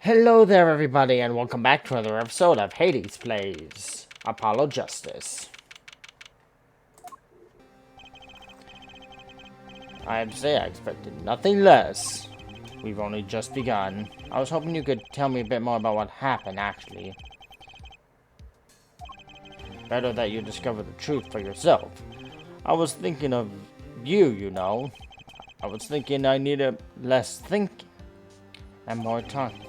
Hello there everybody and welcome back to another episode of Hades Plays Apollo Justice. I have to say I expected nothing less. We've only just begun. I was hoping you could tell me a bit more about what happened actually. Better that you discover the truth for yourself. I was thinking of you, you know. I was thinking I needed less thinking and more talking.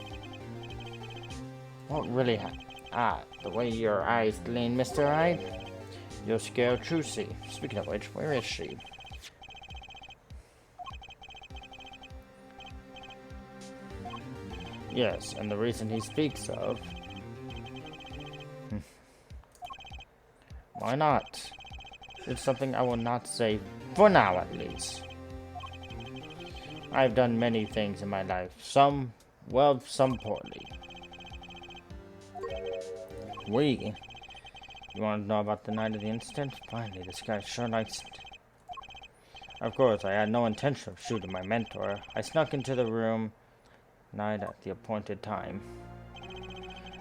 What really happened? The way your eyes gleam, Mr. Eye. You're scared, Trucy. Speaking of which, where is she? Yes, and the reason he speaks of... Why not? It's something I will not say, for now at least. I've done many things in my life. Some well, some poorly. You want to know about the night of the incident? Finally, this guy sure likes it. Of course, I had no intention of shooting my mentor. I snuck into the room night at the appointed time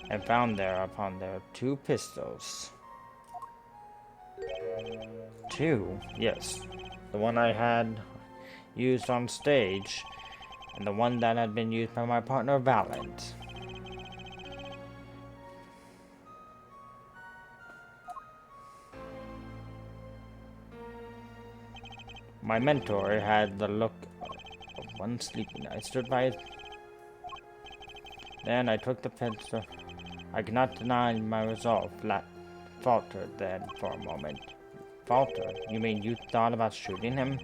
and found upon there 2 pistols. 2? Yes. The one I had used on stage and the one that had been used by my partner Valent. My mentor had the look of one sleeping. I stood by it. Then I took the pistol. I cannot deny my resolve. Faltered then for a moment. Faltered? You mean you thought about shooting him?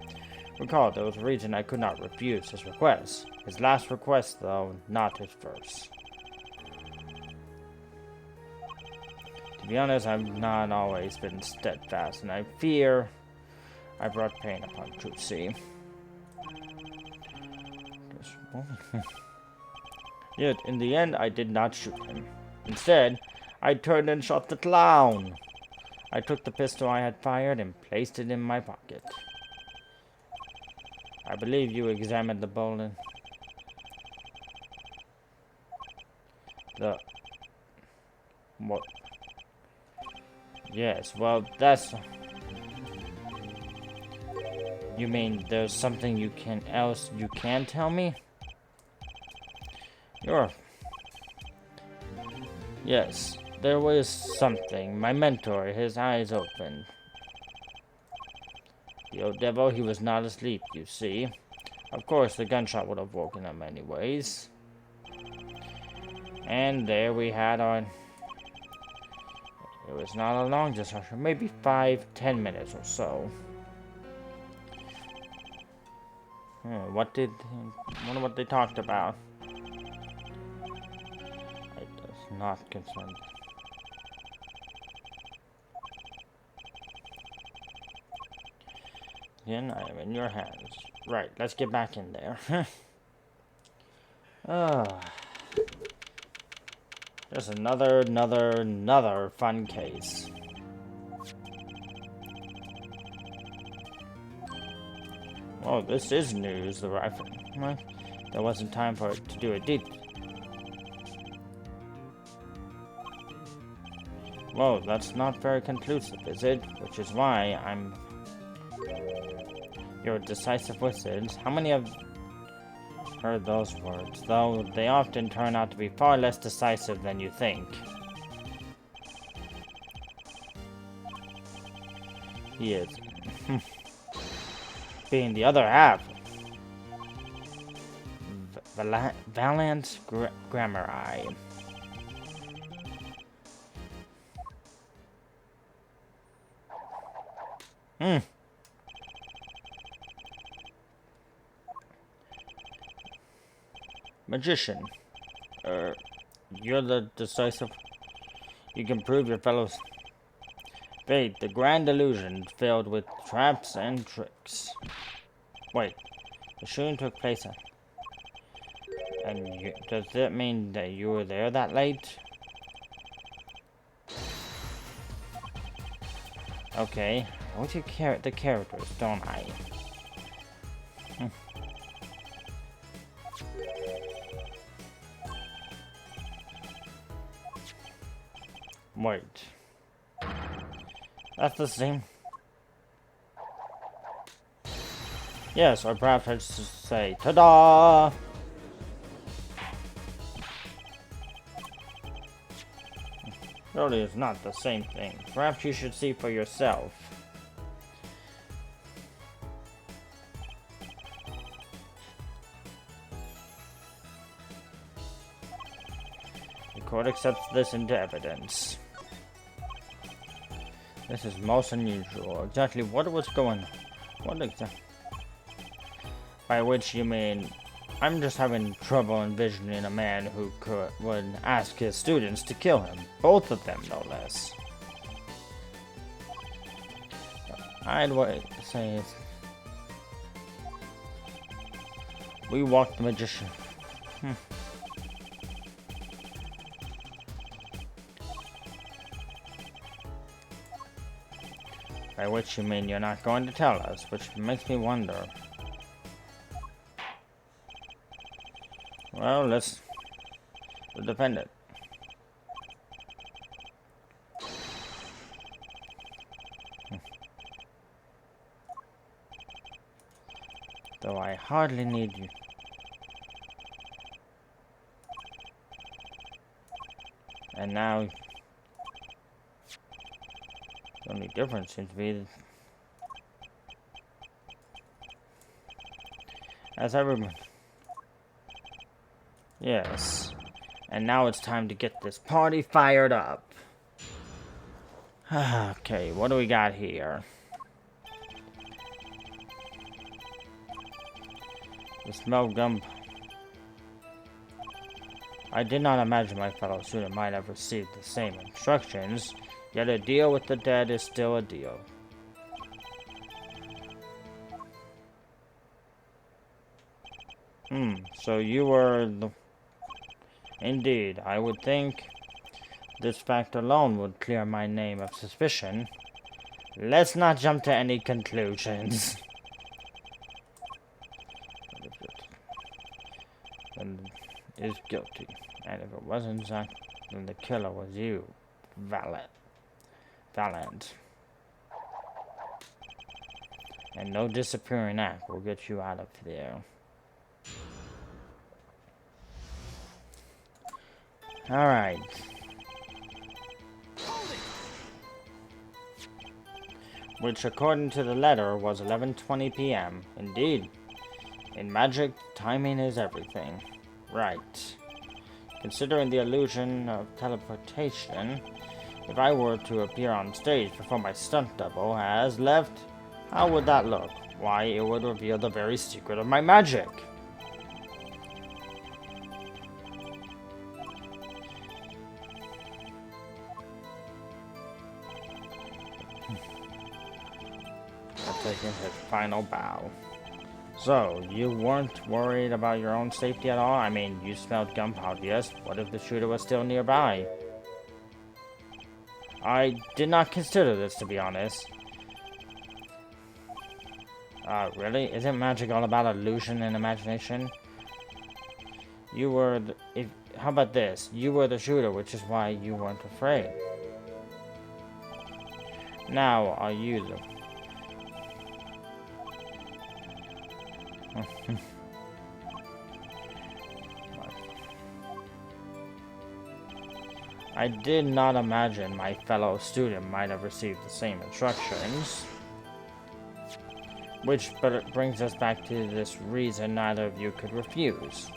Recall, there was a reason I could not refuse his request. His last request, though, not his first. To be honest, I've not always been steadfast, and I fear I brought pain upon Trucy. Yet, in the end, I did not shoot him. Instead, I turned and shot the clown. I took the pistol I had fired and placed it in my pocket. I believe you examined the bullet. What? Yes, well, that's... You mean there's something you can tell me? Yes, there was something. My mentor, his eyes opened. The old devil, he was not asleep, you see. Of course, the gunshot would have woken him anyways. And there we had our... It was not a long discussion, maybe 5-10 minutes or so. I wonder what they talked about. It does not concern. Again, I am in your hands. Right, let's get back in there. Just another fun case. Oh, this is news, the rifle. Well, there wasn't time for it to do it deep. Well, that's not very conclusive, is it? Which is why You're a decisive wizard. How many have heard those words? Though they often turn out to be far less decisive than you think. He is. Being the other half. Valent Grammar Eye. Magician. You're the decisive. You can prove your fellows. Fate, the grand illusion filled with traps and tricks. Wait, the shooting took place does that mean that you were there that late? Okay, I want you to the characters, don't I? Wait. That's the same. Yes, or perhaps I should say, ta-da! Surely it's not the same thing. Perhaps you should see for yourself. The court accepts this into evidence. This is most unusual. Exactly what was going on? What exactly? By which you mean, I'm just having trouble envisioning a man who would ask his students to kill him. Both of them, no less. I'd say it's... We walked the magician. By which you mean you're not going to tell us, which makes me wonder. Well, let's defend it. Though I hardly need you. And now, the only difference seems to be, as I remember. Yes. And now it's time to get this party fired up. Okay, what do we got here? The smell gum. I did not imagine my fellow student might have received the same instructions, yet a deal with the dead is still a deal. So you were the... Indeed, I would think this fact alone would clear my name of suspicion. Let's not jump to any conclusions. Then is guilty. And if it wasn't Zack, then the killer was you, Valiant. And no disappearing act will get you out of there. Alright. Which, according to the letter, was 11:20 p.m. Indeed. In magic, timing is everything. Right. Considering the illusion of teleportation, if I were to appear on stage before my stunt double has left, how would that look? Why, it would reveal the very secret of my magic. Taking his final bow. So, you weren't worried about your own safety at all? I mean, you smelled gunpowder, yes? What if the shooter was still nearby? I did not consider this, to be honest. Really? Isn't magic all about illusion and imagination? You were how about this? You were the shooter, which is why you weren't afraid. Now, are you the... I did not imagine my fellow student might have received the same instructions. Which brings us back to this reason neither of you could refuse.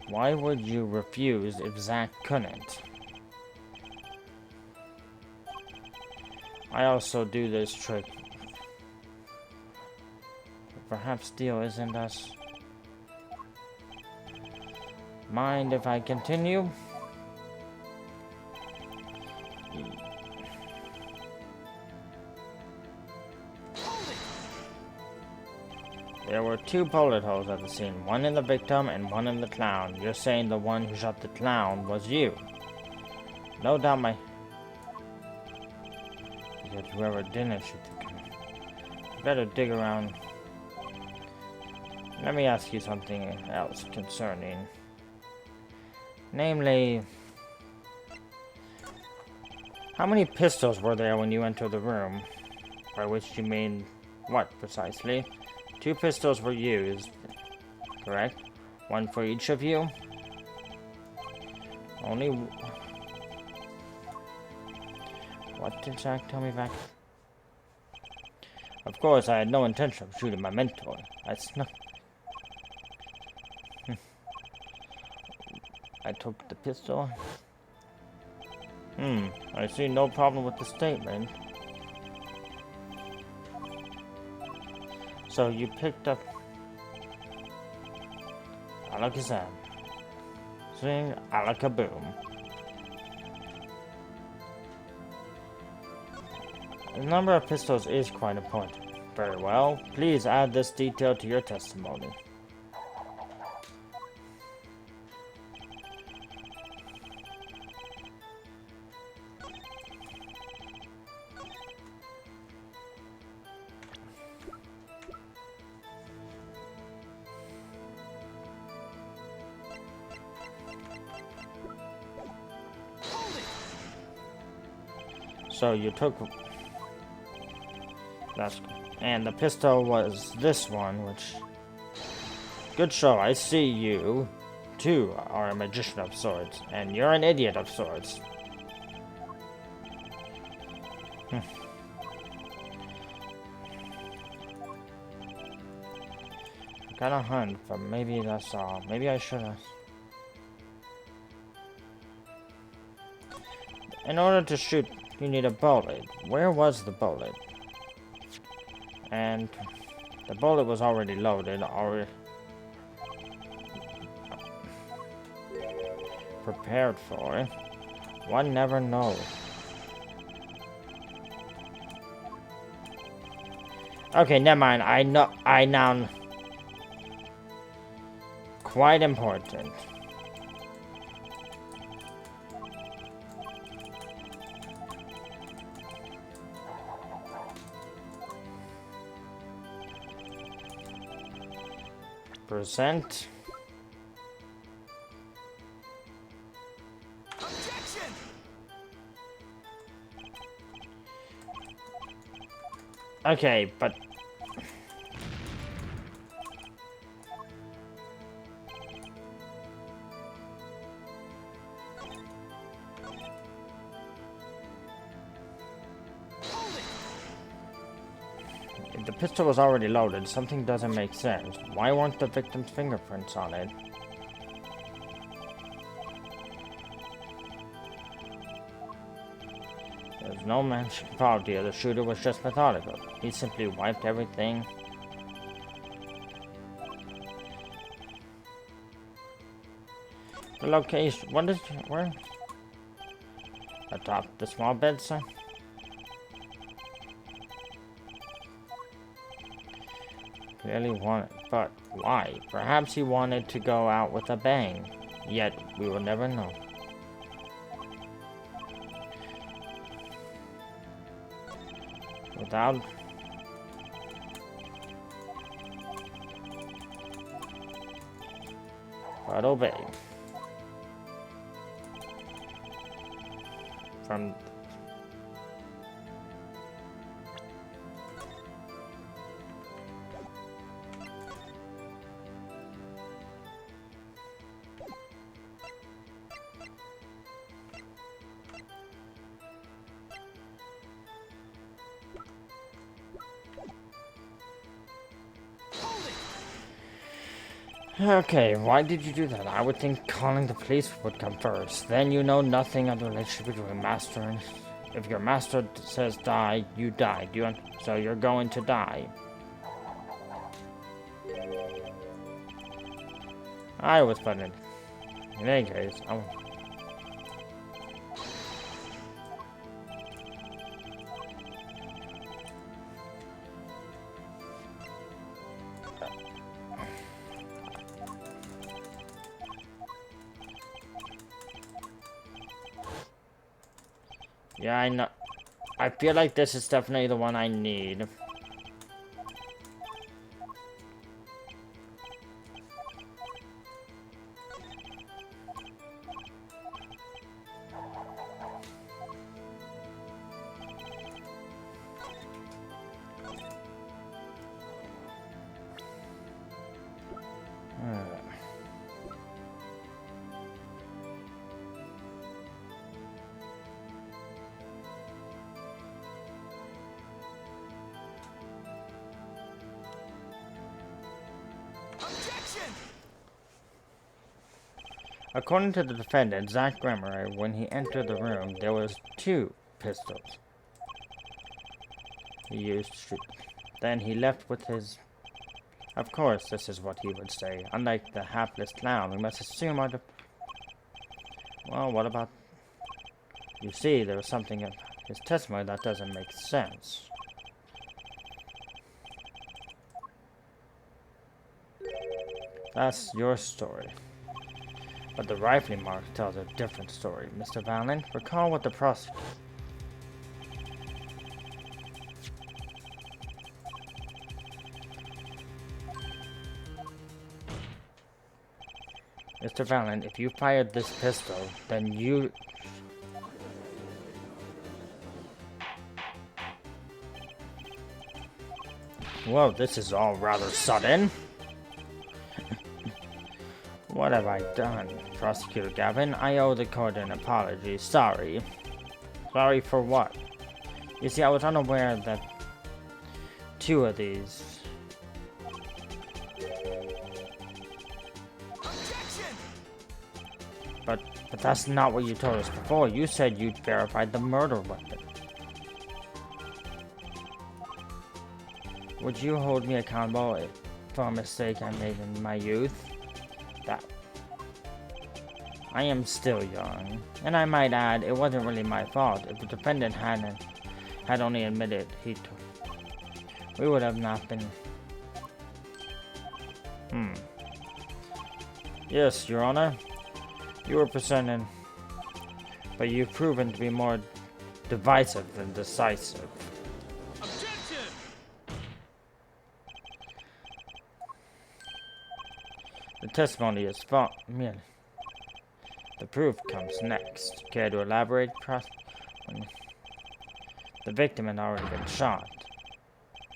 Why would you refuse if Zack couldn't? I also do this trick. Perhaps steel isn't us. Mind if I continue? There were two bullet holes at the scene, one in the victim and one in the clown. You're saying the one who shot the clown was you. No doubt my... Because whoever didn't shoot the clown. Better dig around. Let me ask you something else concerning... Namely, how many pistols were there when you entered the room? By which you mean what precisely? 2 pistols were used, correct? 1 for each of you? Only... What did Jack tell me back? Of course, I had no intention of shooting my mentor. That's not... I took the pistol. I see no problem with the statement. So you picked up... Alakazam. Swing alakaboom. The number of pistols is quite important. Very well. Please add this detail to your testimony. So you took... That's... And the pistol was this one, which... Good show, I see you, too, are a magician of sorts, and you're an idiot of sorts. Got a hunt, but maybe that's all. Maybe I should've... In order to shoot, you need a bullet. Where was the bullet? And the bullet was already loaded, already prepared for it. One never knows. Okay, never mind. I now... Quite important. Present. Objection! Okay, but... If the pistol was already loaded, something doesn't make sense. Why weren't the victim's fingerprints on it? There's no mention of fault here. The shooter was just methodical. He simply wiped everything. The location... What is... Where? Atop the small bedside? Clearly wanted, but why? Perhaps he wanted to go out with a bang. Yet, we will never know. Without... But obey. From... Okay, why did you do that? I would think calling the police would come first. Then you know nothing of the relationship between master and... If your master says die, you die. So you're going to die. I was funny. In any case, yeah, I know. I feel like this is definitely the one I need. According to the defendant, Zach Gremery, when he entered the room, there was 2 pistols he used to shoot. Then he left with his... Of course, this is what he would say. Unlike the hapless clown, we must assume our... Well, what about... You see, there was something in his testimony that doesn't make sense. That's your story. But the rifling mark tells a different story. Mr. Valen, recall what the prosecutor... Mr. Valen, if you fired this pistol, then you... Whoa, this is all rather sudden. What have I done? Prosecutor Gavin, I owe the court an apology. Sorry. Sorry for what? You see, I was unaware that 2 of these... But that's not what you told us before. You said you'd verified the murder weapon. Would you hold me accountable for a mistake I made in my youth? That I am still young, and I might add, it wasn't really my fault. If the defendant had only admitted he took, we would have not been. Yes, Your Honor. You were presented, but you've proven to be more divisive than decisive. Objection! The testimony is false. The proof comes next. Care to elaborate? The victim had already been shot,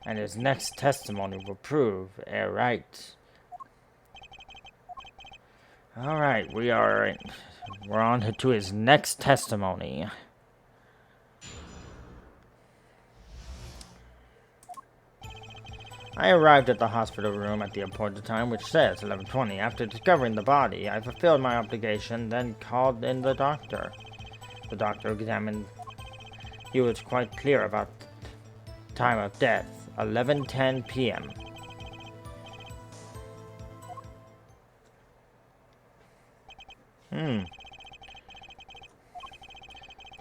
and his next testimony will prove right. All right, we're on to his next testimony. I arrived at the hospital room at the appointed time, which says 11:20. After discovering the body, I fulfilled my obligation, then called in the doctor. The doctor examined. He was quite clear about the time of death, 11:10 p.m.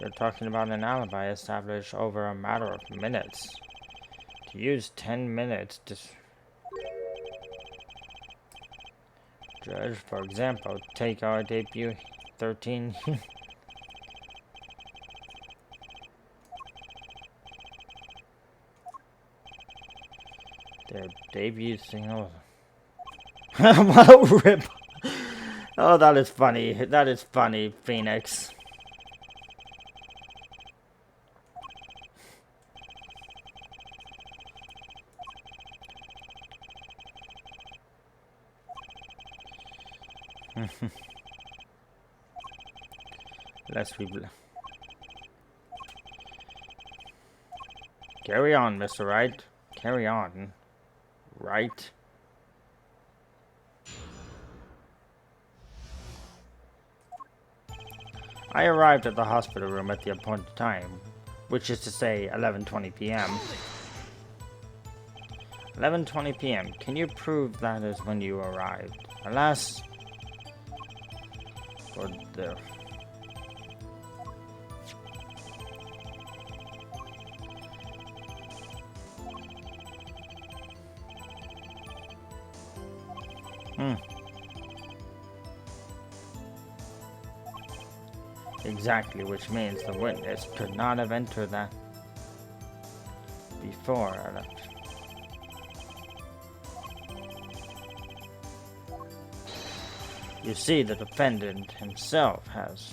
They're talking about an alibi established over a matter of minutes. To use 10 minutes to... Judge, for example, take our debut 13... Their debut single... What a rip! Oh, that is funny. That is funny, Phoenix. Lest we... Carry on, Mr. Wright. Carry on. Right? I arrived at the hospital room at the appointed time, which is to say 11:20 p.m. 11:20 p.m. Can you prove that is when you arrived? Alas, for the... Exactly, which means the witness could not have entered that before I left. You see, the defendant himself has...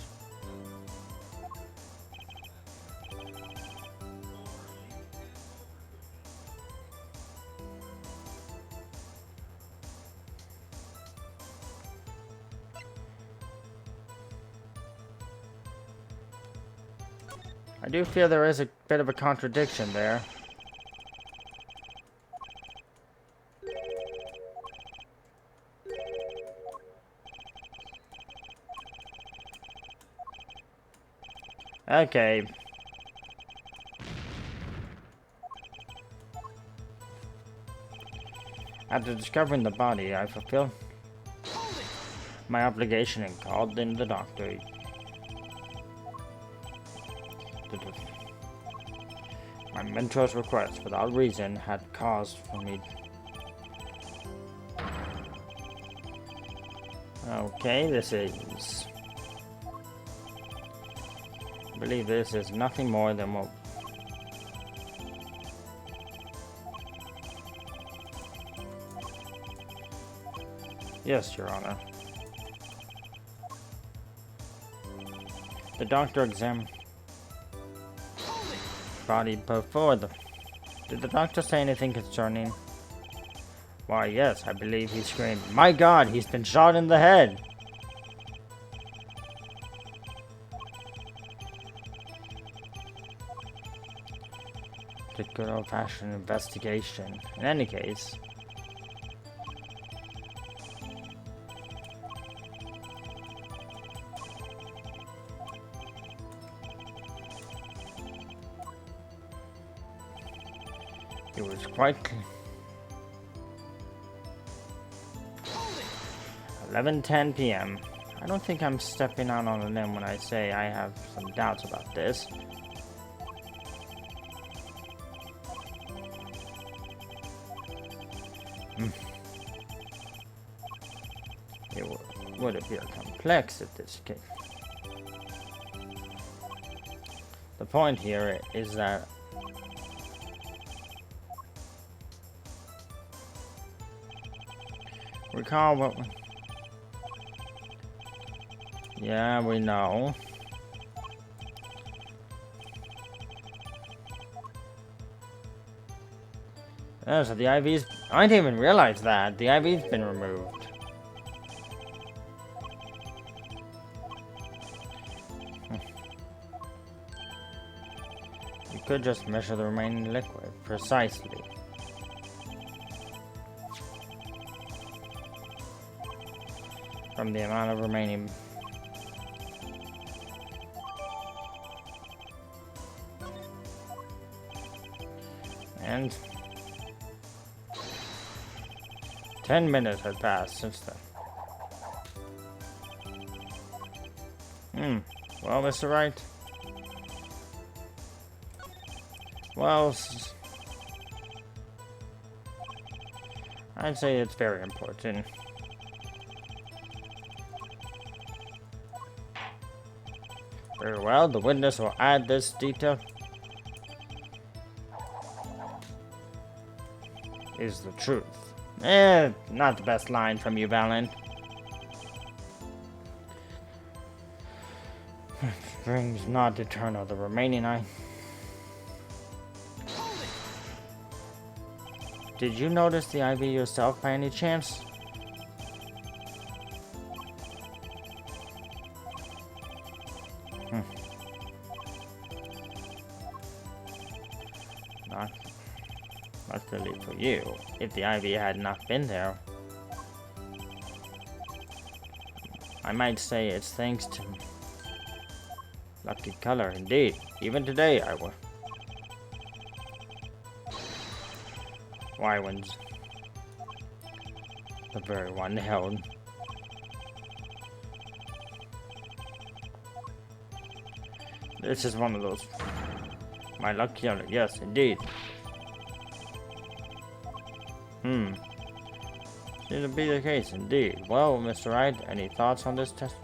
I do feel there is a bit of a contradiction there. Okay. After discovering the body, I fulfilled my obligation and called in the doctor. My mentor's request, without reason, had cause for me. Okay, this is... I believe this is nothing more than what... Yes, Your Honor. The doctor examined body before the... Did the doctor say anything concerning? Why, yes, I believe he screamed, "My God, he's been shot in the head!" The good old-fashioned investigation. In any case... It was quite clear. 11:10 p.m. I don't think I'm stepping out on a limb when I say I have some doubts about this. It would appear complex in this case. The point here is that recall what we... Yeah, we know. Oh, so the IV's... I didn't even realize that. The IV's been removed. You could just measure the remaining liquid. Precisely. From the amount of remaining... And 10 minutes had passed since then. Well, Mr. Wright. Well, I'd say it's very important. Very well, the witness will add this detail. Is the truth. Not the best line from you, Valen. Brings not eternal. The remaining eye. Did you notice the IV yourself by any chance? Not luckily for you. If the IV had not been there, I might say it's thanks to lucky color indeed. Even today I will. Why one's the very one held. This is one of those. My lucky color, yes indeed. Seems to be the case indeed. Well, Mr. Wright, any thoughts on this test?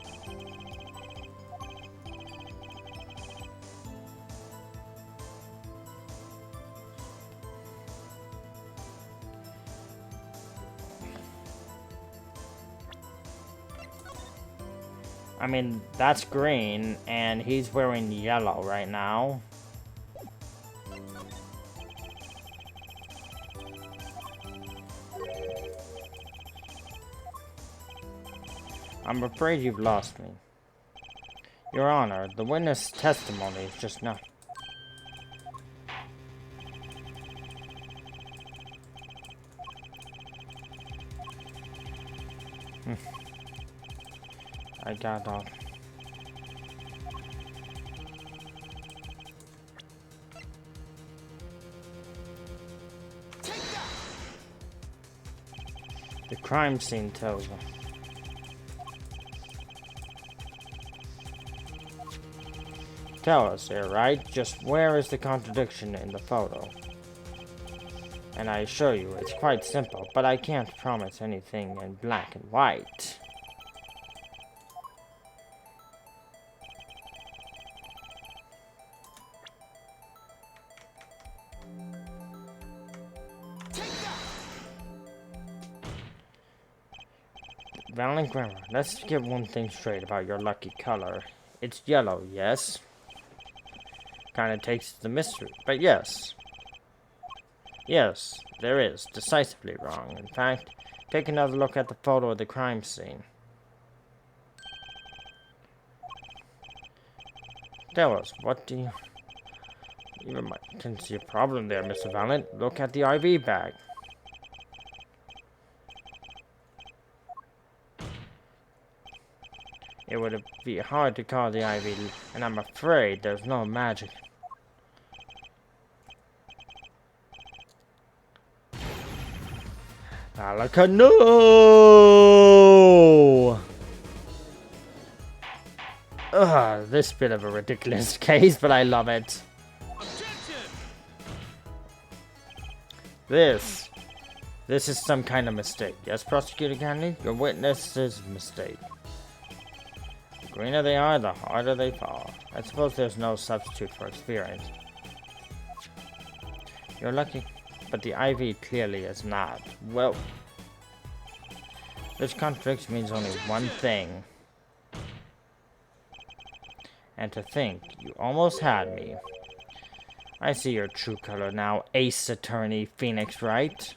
I mean, that's green, and he's wearing yellow right now. I'm afraid you've lost me. Your Honor, the witness testimony is just not... I got off. The crime scene tells us. Tell us here, right? Just where is the contradiction in the photo? And I assure you, it's quite simple, but I can't promise anything in black and white. Valiant Grammar, let's get one thing straight about your lucky color. It's yellow, yes? Kinda takes the mystery, but yes. Yes, there is. Decisively wrong. In fact, take another look at the photo of the crime scene. Tell us, what do you... Even might can see a problem there, Mr. Valiant. Look at the IV bag. It would be hard to call the IV, and I'm afraid there's no magic. Alaka, no! Ugh, this bit of a ridiculous case, but I love it. Objection! This is some kind of mistake. Yes, Prosecutor Kennedy? Your witness's mistake. The greener they are, the harder they fall. I suppose there's no substitute for experience. You're lucky, but the IV clearly is not. Well, this contradiction means only one thing. And to think, you almost had me. I see your true color now, Ace Attorney Phoenix, right?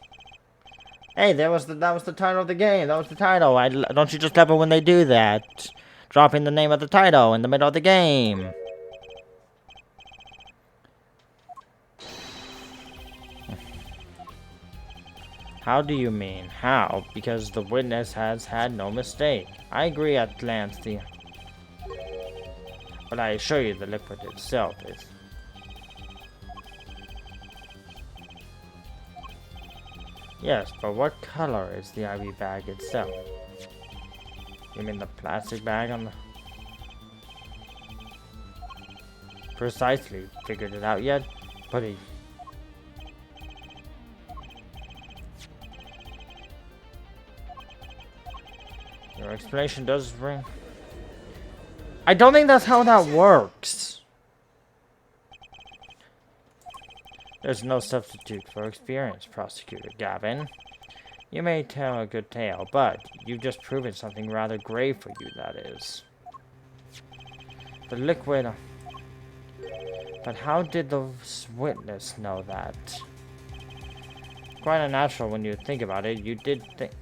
Hey, that was the title of the game. That was the title. Don't you just love it when they do that? Dropping the name of the title in the middle of the game. How do you mean? How? Because the witness has had no mistake. I agree at glance, but I assure you the liquid itself is... Yes, but what color is the IV bag itself? You mean the plastic bag on the... Precisely. Figured it out yet? Buddy. Your explanation does ring... I don't think that's how that works. There's no substitute for experience, Prosecutor Gavin. You may tell a good tale, but you've just proven something rather grave for you, that is. The liquid... But how did the witness know that? Quite unnatural when you think about it. You did think...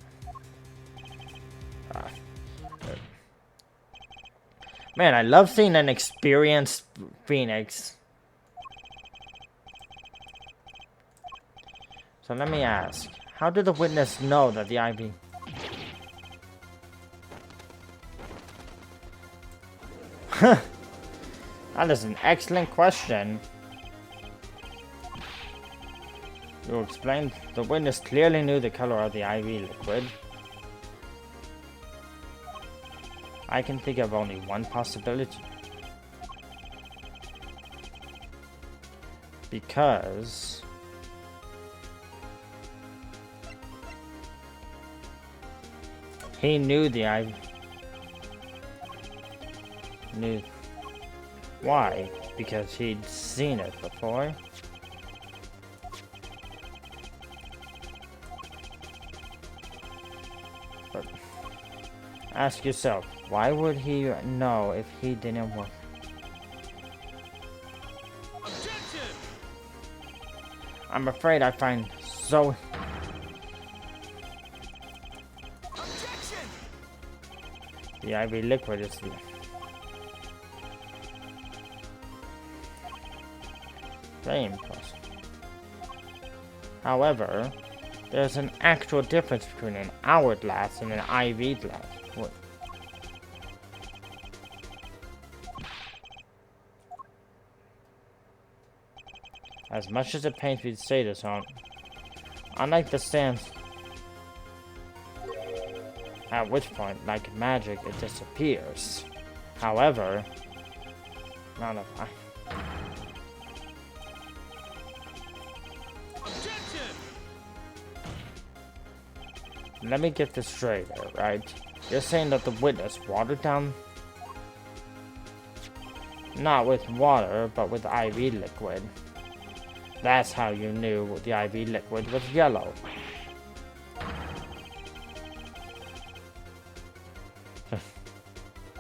Man, I love seeing an experienced Phoenix. So let me ask, how did the witness know that the IV... That is an excellent question. You explained the witness clearly knew the color of the IV liquid. I can think of only one possibility. Because... he knew the IV... Knew... Why? Because he'd seen it before? But... ask yourself, why would he know if he didn't work? Objection! I'm afraid I find so... Objection! The IV liquid is the... same person. However, there's an actual difference between an hourglass and an IV glass. What? As much as it pains me to say this, unlike the stands... At which point, like magic, it disappears. However, not if I... Objection! Let me get this straight here, right? You're saying that the witness watered down... Not with water, but with IV liquid. That's how you knew the IV liquid was yellow.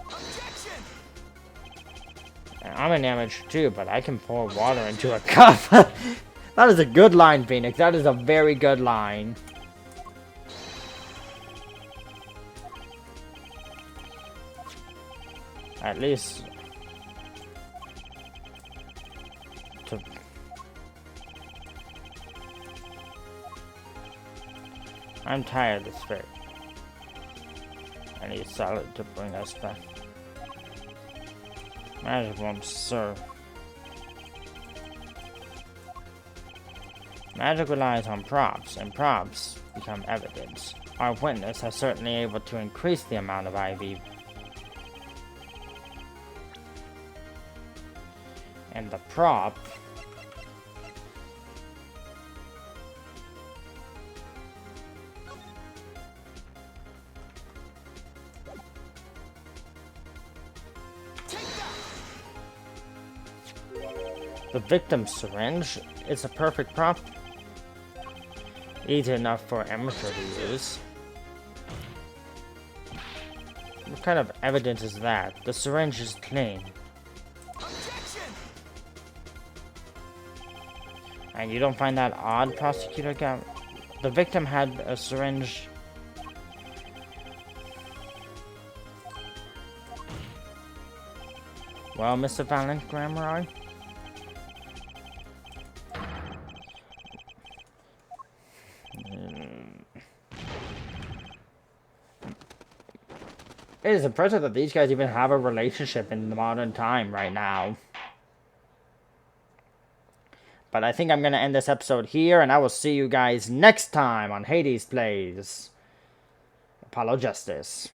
Objection! I'm an amateur too, but I can pour water into a cup. That is a good line, Phoenix. That is a very good line. At least... I'm tired of this bit. I need salad to bring us back. Magic won't serve. Magic relies on props, and props become evidence. Our witness has certainly able to increase the amount of IV. And the prop... The victim's syringe is a perfect prop. Easy enough for amateur to use. What kind of evidence is that? The syringe is clean. Objection! And you don't find that odd, Prosecutor Gav? The victim had a syringe. Well, Mr. Valent Grammar, it is impressive that these guys even have a relationship in the modern time right now. But I think I'm going to end this episode here, and I will see you guys next time on Hades Plays Apollo Justice.